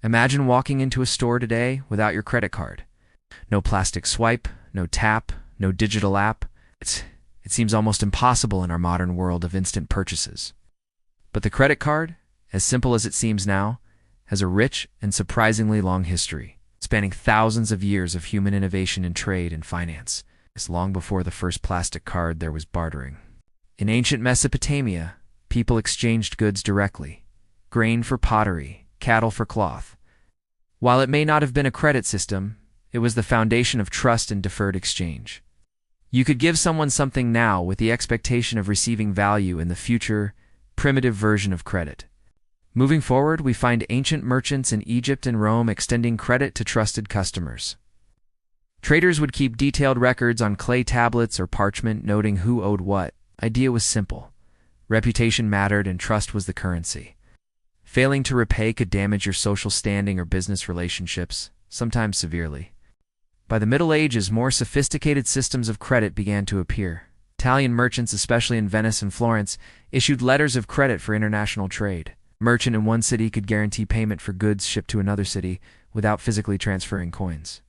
Imagine walking into a store today without your credit card. No plastic swipe, no tap, no digital app. It seems almost impossible in our modern world of instant purchases. But the credit card, as simple as it seems now, has a rich and surprisingly long history, spanning thousands of years of human innovation in trade and finance. As long before the first plastic card, there was bartering. In ancient Mesopotamia, people exchanged goods directly: grain for pottery, cattle for cloth. While it may not have been a credit system, it was the foundation of trust and deferred exchange. You could give someone something now with the expectation of receiving value in the future, primitive version of credit. Moving forward, we find ancient merchants in Egypt and Rome extending credit to trusted customers. Traders would keep detailed records on clay tablets or parchment noting who owed what. Idea was simple. Reputation mattered and trust was the currency. Failing to repay could damage your social standing or business relationships, sometimes severely. By the Middle Ages, more sophisticated systems of credit began to appear. Italian merchants, especially in Venice and Florence, issued letters of credit for international trade. A merchant in one city could guarantee payment for goods shipped to another city without physically transferring coins.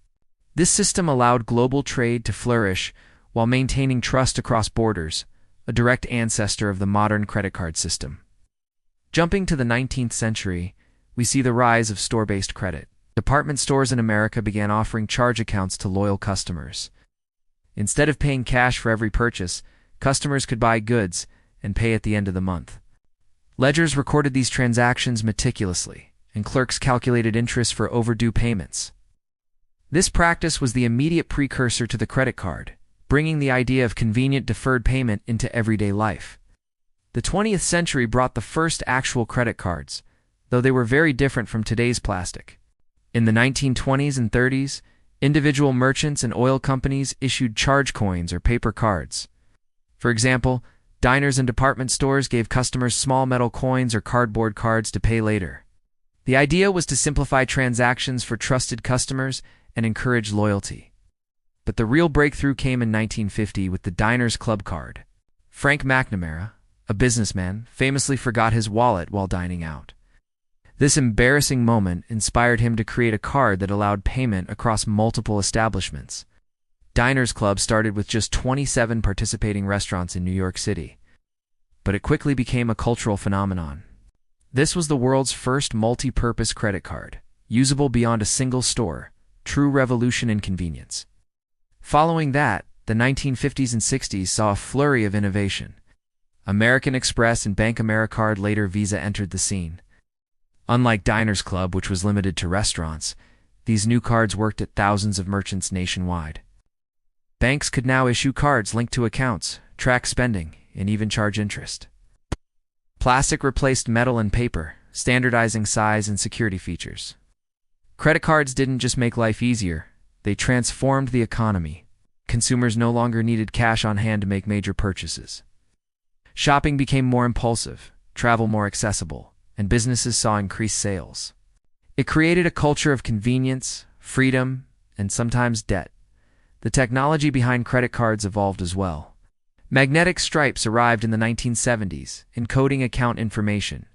This system allowed global trade to flourish while maintaining trust across borders, a direct ancestor of the modern credit card system. Jumping to the 19th century, we see the rise of store-based credit. Department stores in America began offering charge accounts to loyal customers. Instead of paying cash for every purchase, customers could buy goods and pay at the end of the month. Ledgers recorded these transactions meticulously, and clerks calculated interest for overdue payments. This practice was the immediate precursor to the credit card, bringing the idea of convenient deferred payment into everyday life. The 20th century brought the first actual credit cards, though they were very different from today's plastic. In the 1920s and 30s, individual merchants and oil companies issued charge coins or paper cards. For example, diners and department stores gave customers small metal coins or cardboard cards to pay later. The idea was to simplify transactions for trusted customers and encourage loyalty. But the real breakthrough came in 1950 with the Diners Club card. Frank McNamara, a businessman, famously forgot his wallet while dining out. This embarrassing moment inspired him to create a card that allowed payment across multiple establishments. Diners Club started with just 27 participating restaurants in New York City, but it quickly became a cultural phenomenon. This was the world's first multi-purpose credit card, usable beyond a single store, true revolution in convenience. Following that, the 1950s and 60s saw a flurry of innovation. American Express and Bank Americard, later Visa, entered the scene. Unlike Diners Club, which was limited to restaurants, these new cards worked at thousands of merchants nationwide. Banks could now issue cards linked to accounts, track spending, and even charge interest. Plastic replaced metal and paper, standardizing size and security features. Credit cards didn't just make life easier, they transformed the economy. Consumers no longer needed cash on hand to make major purchases. Shopping became more impulsive, travel more accessible, and businesses saw increased sales. It created a culture of convenience, freedom, and sometimes debt. The technology behind credit cards evolved as well. Magnetic stripes arrived in the 1970s, encoding account information.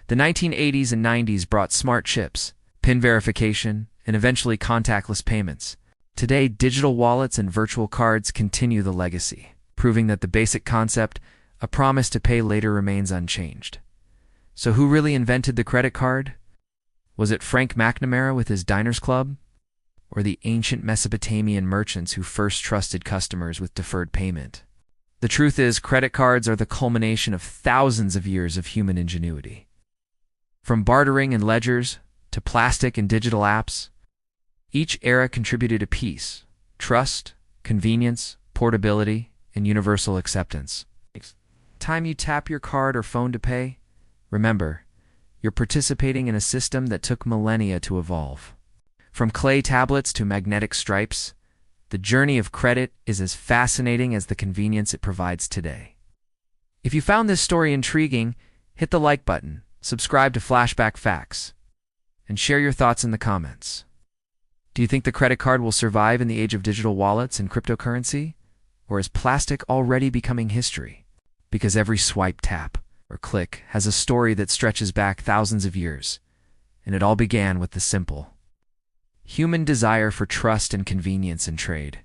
The 1980s and 90s brought smart chips, PIN verification, and eventually contactless payments. Today, digital wallets and virtual cards continue the legacy, proving that the basic concept, a promise to pay later, remains unchanged. So who really invented the credit card? Was it Frank McNamara with his Diners Club? Or the ancient Mesopotamian merchants who first trusted customers with deferred payment? The truth is, credit cards are the culmination of thousands of years of human ingenuity. From bartering and ledgers to plastic and digital apps, each era contributed a piece: trust, convenience, portability, and universal acceptance. Time you tap your card or phone to pay, remember, you're participating in a system that took millennia to evolve. From clay tablets to magnetic stripes, the journey of credit is as fascinating as the convenience it provides today. If you found this story intriguing, hit the like button, subscribe to Flashback Facts, and share your thoughts in the comments. Do you think the credit card will survive in the age of digital wallets and cryptocurrency? Or is plastic already becoming history? Because every swipe, tap, or click has a story that stretches back thousands of years, and it all began with the simple human desire for trust and convenience in trade.